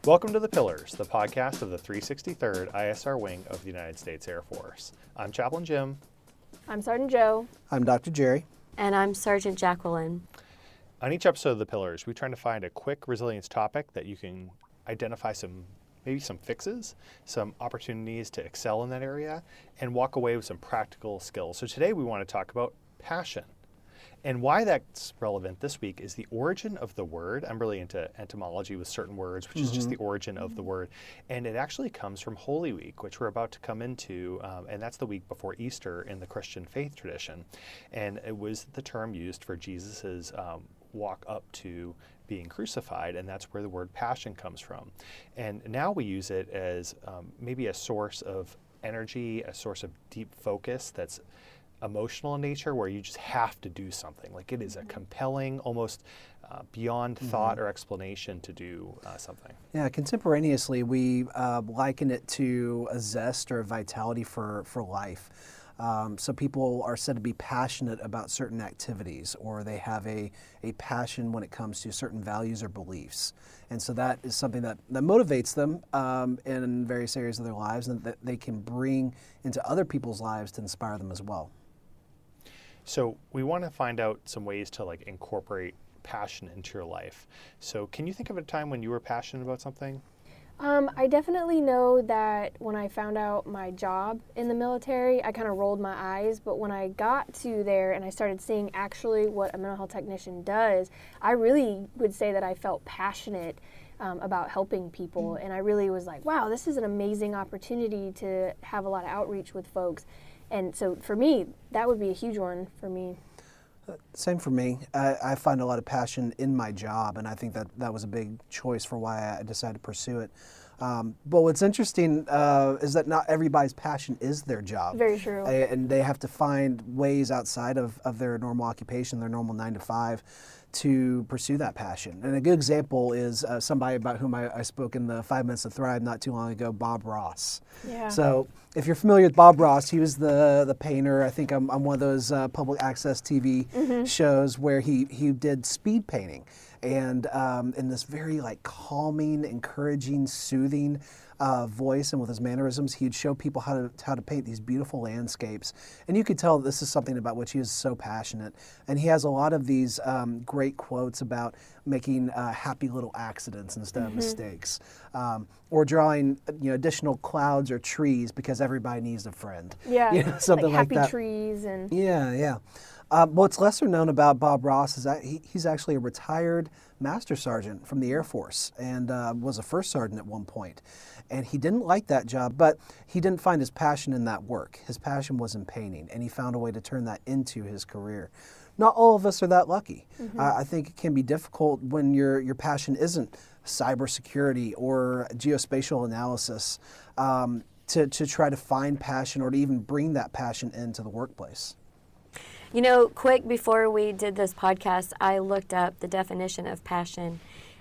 Welcome to The Pillars, the podcast of the 363rd ISR Wing of the United States Air Force. I'm Chaplain Jim. I'm Sergeant Joe. I'm Dr. Jerry. And I'm Sergeant Jacqulyn. On each episode of The Pillars, we try to find a quick resilience topic that you can identify maybe some fixes, some opportunities to excel in that area, and walk away with some practical skills. So today we want to talk about passion. And why that's relevant this week is the origin of the word. I'm really into etymology with certain words, which is just the origin of the word. And it actually comes from Holy Week, which we're about to come into, and that's the week before Easter in the Christian faith tradition. And it was the term used for Jesus's walk up to being crucified, and that's where the word passion comes from. And now we use it as maybe a source of energy, a source of deep focus that's emotional in nature, where you just have to do something. Like it is a compelling, almost beyond thought or explanation to do something. Yeah, contemporaneously, we liken it to a zest or a vitality for life. So people are said to be passionate about certain activities, or they have a passion when it comes to certain values or beliefs. And so that is something that motivates them in various areas of their lives, and that they can bring into other people's lives to inspire them as well. So we want to find out some ways to incorporate passion into your life. So can you think of a time when you were passionate about something? I definitely know that when I found out my job in the military, I kind of rolled my eyes, but when I got to there and I started seeing actually what a mental health technician does, I really would say that I felt passionate about helping people, and I really was like, wow, this is an amazing opportunity to have a lot of outreach with folks. And so for me, that would be a huge one for me. Same for me. I find a lot of passion in my job, and I think that was a big choice for why I decided to pursue it. But what's interesting is that not everybody's passion is their job. Very true. And they have to find ways outside of their normal occupation, their normal 9 to 5, to pursue that passion. And a good example is somebody about whom I spoke in the 5 Minutes to Thrive not too long ago, Bob Ross. Yeah. So if you're familiar with Bob Ross, he was the painter. I think I'm one of those public access TV shows where he did speed painting. And in this very calming, encouraging, soothing voice, and with his mannerisms, he'd show people how to paint these beautiful landscapes. And you could tell this is something about which he is so passionate. And he has a lot of these great quotes about making happy little accidents instead of mistakes, or drawing additional clouds or trees because everybody needs a friend. Yeah, something like that. Happy trees and. Yeah. What's lesser known about Bob Ross is that he's actually a retired master sergeant from the Air Force, and was a first sergeant at one point. And he didn't like that job, but he didn't find his passion in that work. His passion was in painting, and he found a way to turn that into his career. Not all of us are that lucky. I think it can be difficult when your passion isn't cybersecurity or geospatial analysis, to try to find passion or to even bring that passion into the workplace. You know, quick before we did this podcast, I looked up the definition of passion,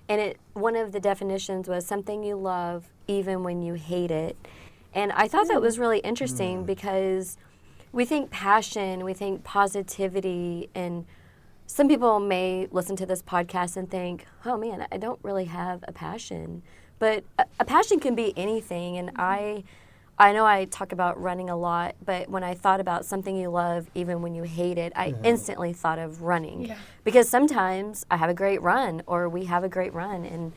and one of the definitions was something you love even when you hate it. And I thought that was really interesting because we think passion, we think positivity, and some people may listen to this podcast and think, oh man, I don't really have a passion. But a passion can be anything, and I know I talk about running a lot, but when I thought about something you love, even when you hate it, I instantly thought of running. Yeah. Because sometimes I have a great run, or we have a great run, and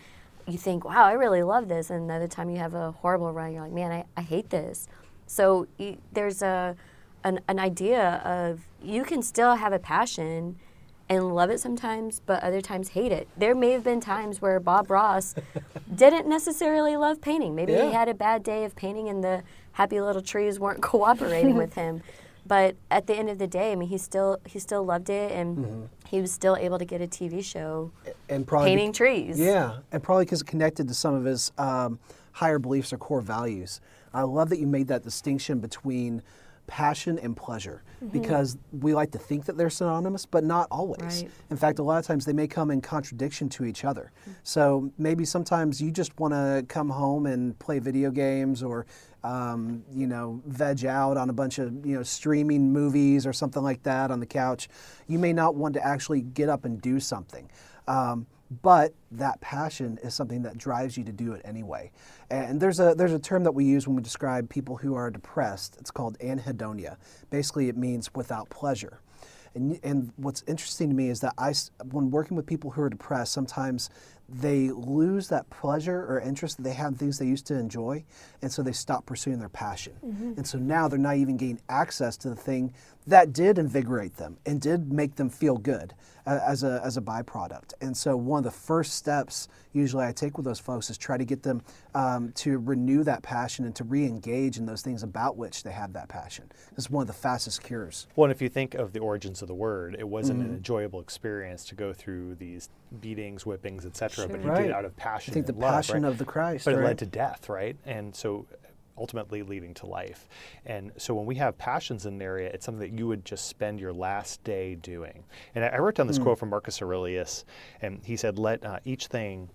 you think, wow, I really love this. And another time you have a horrible run, you're like, man, I hate this. So there's an idea of you can still have a passion and love it sometimes, but other times hate it. There may have been times where Bob Ross didn't necessarily love painting. Maybe he had a bad day of painting and the happy little trees weren't cooperating with him. But at the end of the day, I mean, he still loved it, and he was still able to get a TV show and painting trees. Yeah, and probably because it connected to some of his higher beliefs or core values. I love that you made that distinction between passion and pleasure, because we like to think that they're synonymous, but not always. Right. In fact, a lot of times they may come in contradiction to each other. So maybe sometimes you just want to come home and play video games, or veg out on a bunch of streaming movies or something like that on the couch. You may not want to actually get up and do something. but that passion is something that drives you to do it anyway. And there's a term that we use when we describe people who are depressed. It's called anhedonia. Basically, it means without pleasure. And what's interesting to me is that when working with people who are depressed, sometimes they lose that pleasure or interest that they have in things they used to enjoy, and so they stop pursuing their passion. And so now they're not even getting access to the thing that did invigorate them and did make them feel good as a byproduct. And so one of the first steps usually I take with those folks is try to get them to renew that passion and to re-engage in those things about which they have that passion. It's one of the fastest cures. Well, and if you think of the origins of the word, it wasn't an enjoyable experience to go through these beatings, whippings, etc. But you did it out of passion. I think the and love, passion right? of the Christ. But it right? led to death, right? And so ultimately leading to life. And so when we have passions in an area, it's something that you would just spend your last day doing. And I wrote down this quote from Marcus Aurelius, and he said, let each thing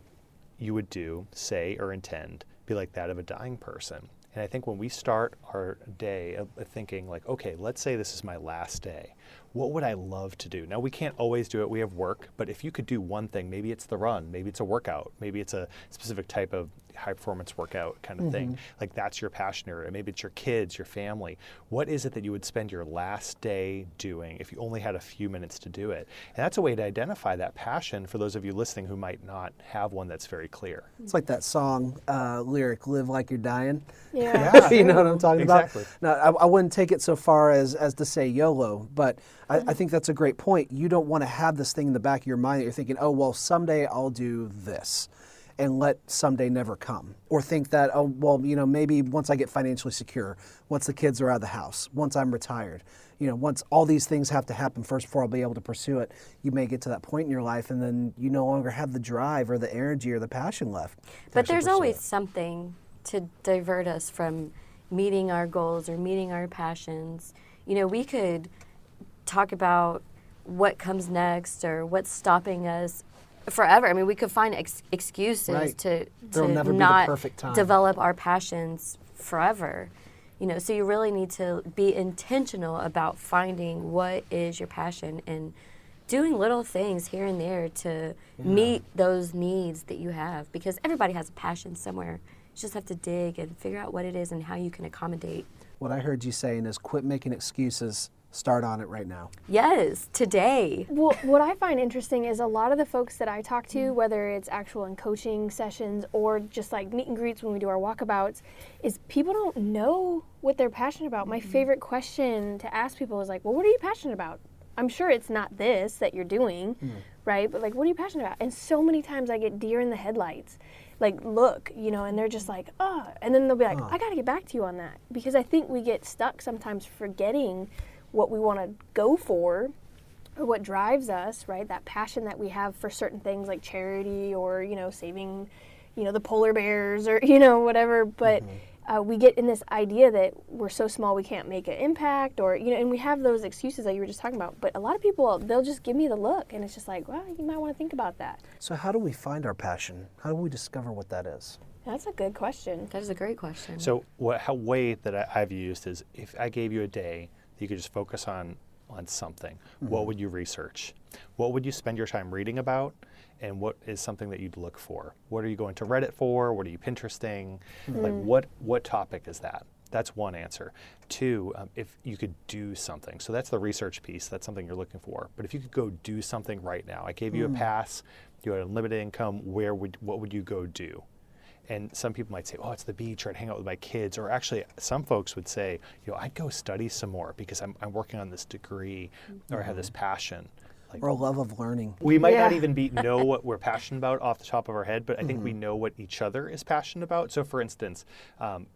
you would do, say, or intend be like that of a dying person. And I think when we start our day thinking like, okay, let's say this is my last day. What would I love to do? Now, we can't always do it. We have work. But if you could do one thing, maybe it's the run, maybe it's a workout, maybe it's a specific type of high-performance workout kind of thing. Like that's your passion area. Maybe it's your kids, your family. What is it that you would spend your last day doing if you only had a few minutes to do it? And that's a way to identify that passion for those of you listening who might not have one that's very clear. It's like that song lyric, "Live like you're dying." Yeah. You know what I'm talking Exactly. about? Now, I wouldn't take it so far as to say YOLO, but I think that's a great point. You don't want to have this thing in the back of your mind that you're thinking, oh, well, someday I'll do this, and let someday never come. Or think that, oh, well, maybe once I get financially secure, once the kids are out of the house, once I'm retired, once all these things have to happen first before I'll be able to pursue it, you may get to that point in your life and then you no longer have the drive or the energy or the passion left. But there's always something to divert us from meeting our goals or meeting our passions. We could talk about what comes next or what's stopping us forever. I mean, we could find excuses Right. to never be the not perfect time. develop our passions forever. So you really need to be intentional about finding what is your passion and doing little things here and there to meet those needs that you have, because everybody has a passion somewhere. You just have to dig and figure out what it is and how you can accommodate. What I heard you saying is quit making excuses. Start on it right now. Yes, today. Well, what I find interesting is a lot of the folks that I talk to, whether it's actual in coaching sessions or just like meet and greets when we do our walkabouts, is people don't know what they're passionate about. My favorite question to ask people is like, well, what are you passionate about? I'm sure it's not this that you're doing, right? But like, what are you passionate about? And so many times I get deer in the headlights. Like, look, and they're just like, oh. And then they'll be like, I got to get back to you on that. Because I think we get stuck sometimes forgetting what we want to go for or what drives us, right? That passion that we have for certain things like charity or, saving, the polar bears or, whatever. But we get in this idea that we're so small we can't make an impact or, and we have those excuses that you were just talking about. But a lot of people, they'll just give me the look and it's just like, well, you might want to think about that. So how do we find our passion? How do we discover what that is? That's a good question. That is a great question. So how way that I've used is if I gave you a day, you could just focus on something. What would you research? What would you spend your time reading about? And what is something that you'd look for? What are you going to Reddit for? What are you Pinteresting? Like what topic is that? That's one answer. Two, if you could do something. So that's the research piece. That's something you're looking for. But if you could go do something right now, I gave you a pass, you had unlimited income, what would you go do? And some people might say, oh, it's the beach, or I'd hang out with my kids. Or actually, some folks would say, I'd go study some more because I'm working on this degree or I have this passion. Or a love of learning. We might not even know what we're passionate about off the top of our head, but I think we know what each other is passionate about. So for instance,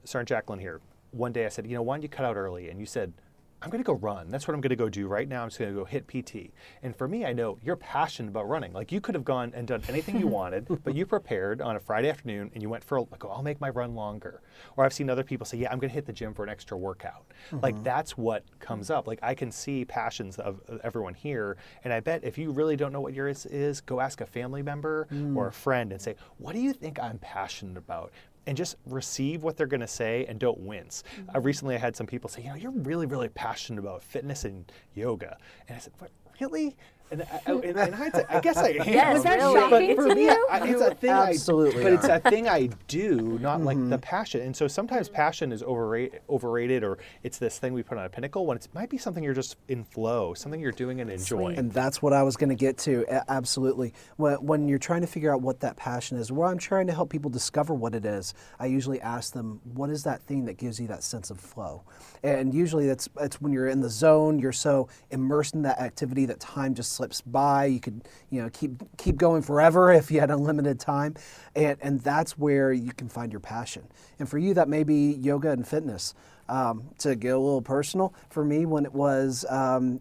Sergeant Jacqulyn here, one day I said, why don't you cut out early? And you said, I'm going to go run. That's what I'm going to go do right now. I'm just going to go hit PT. And for me, I know you're passionate about running. Like you could have gone and done anything you wanted, but you prepared on a Friday afternoon and you went for I'll make my run longer. Or I've seen other people say, I'm going to hit the gym for an extra workout. Like that's what comes up. Like I can see passions of everyone here. And I bet if you really don't know what yours is, go ask a family member or a friend and say, what do you think I'm passionate about? And just receive what they're going to say and don't wince. Recently I had some people say, you're really, really passionate about fitness and yoga. And I said, what, really? And in hindsight, I guess I am. Yes, Was that really. shocking But for to me, you? it's a thing absolutely but it's are. a thing I do, not like the passion. And so sometimes passion is overrated, or it's this thing we put on a pinnacle when it might be something you're just in flow, something you're doing and enjoying. Sweet. And that's what I was going to get to. Absolutely. When you're trying to figure out what that passion is, where I'm trying to help people discover what it is, I usually ask them, what is that thing that gives you that sense of flow? And usually it's when you're in the zone, you're so immersed in that activity that time just slips by. You could, keep going forever if you had unlimited time. And that's where you can find your passion. And for you, that may be yoga and fitness. To get a little personal, for me, when it was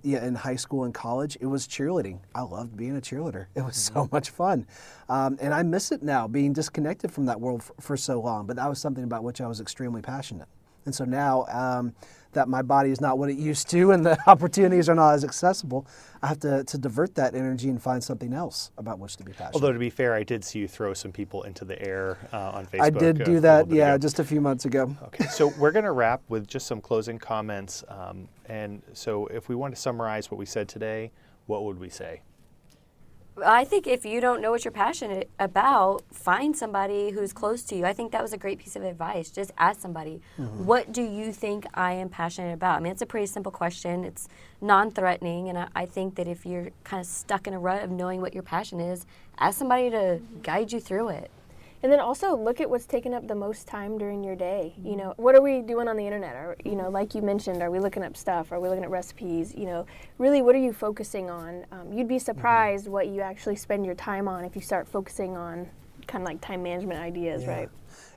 in high school and college, it was cheerleading. I loved being a cheerleader. It was so much fun. And I miss it now, being disconnected from that world for so long. But that was something about which I was extremely passionate. And so now that my body is not what it used to and the opportunities are not as accessible, I have to divert that energy and find something else about which to be passionate. Although, to be fair, I did see you throw some people into the air on Facebook. I did do that, just a few months ago. Okay, so we're going to wrap with just some closing comments. And so if we want to summarize what we said today, what would we say? I think if you don't know what you're passionate about, find somebody who's close to you. I think that was a great piece of advice. Just ask somebody, what do you think I am passionate about? I mean, it's a pretty simple question. It's non-threatening, and I think that if you're kind of stuck in a rut of knowing what your passion is, ask somebody to guide you through it. And then also look at what's taking up the most time during your day. What are we doing on the internet? Or, like you mentioned, are we looking up stuff? Are we looking at recipes? Really, what are you focusing on? You'd be surprised what you actually spend your time on if you start focusing on kind of like time management ideas, right?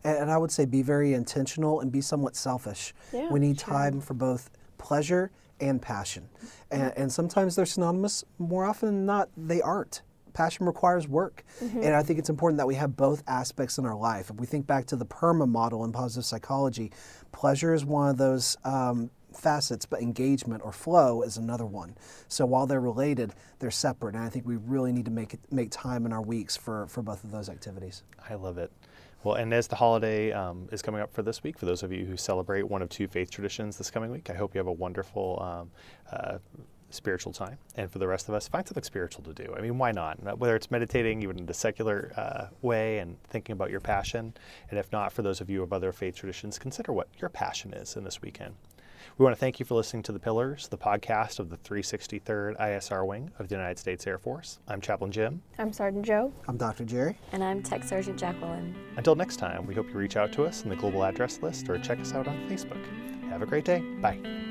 And I would say be very intentional and be somewhat selfish. Yeah, we need sure. time for both pleasure and passion. And sometimes they're synonymous. More often than not, they aren't. Passion requires work. And I think it's important that we have both aspects in our life. If we think back to the PERMA model in positive psychology, pleasure is one of those facets, but engagement or flow is another one. So while they're related, they're separate. And I think we really need to make time in our weeks for both of those activities. I love it. Well, and as the holiday is coming up for this week, for those of you who celebrate one of two faith traditions this coming week, I hope you have a wonderful spiritual time. And for the rest of us, find something spiritual to do. I mean, why not? Whether it's meditating even in a secular way and thinking about your passion, and if not, for those of you of other faith traditions, consider what your passion is in this weekend. We want to thank you for listening to The Pillars, the podcast of the 363rd ISR Wing of the United States Air Force. I'm Chaplain Jim. I'm Sergeant Joe. I'm Dr. Jerry. And I'm Tech Sergeant Jacqulyn. Until next time, we hope you reach out to us in the global address list or check us out on Facebook. Have a great day. Bye.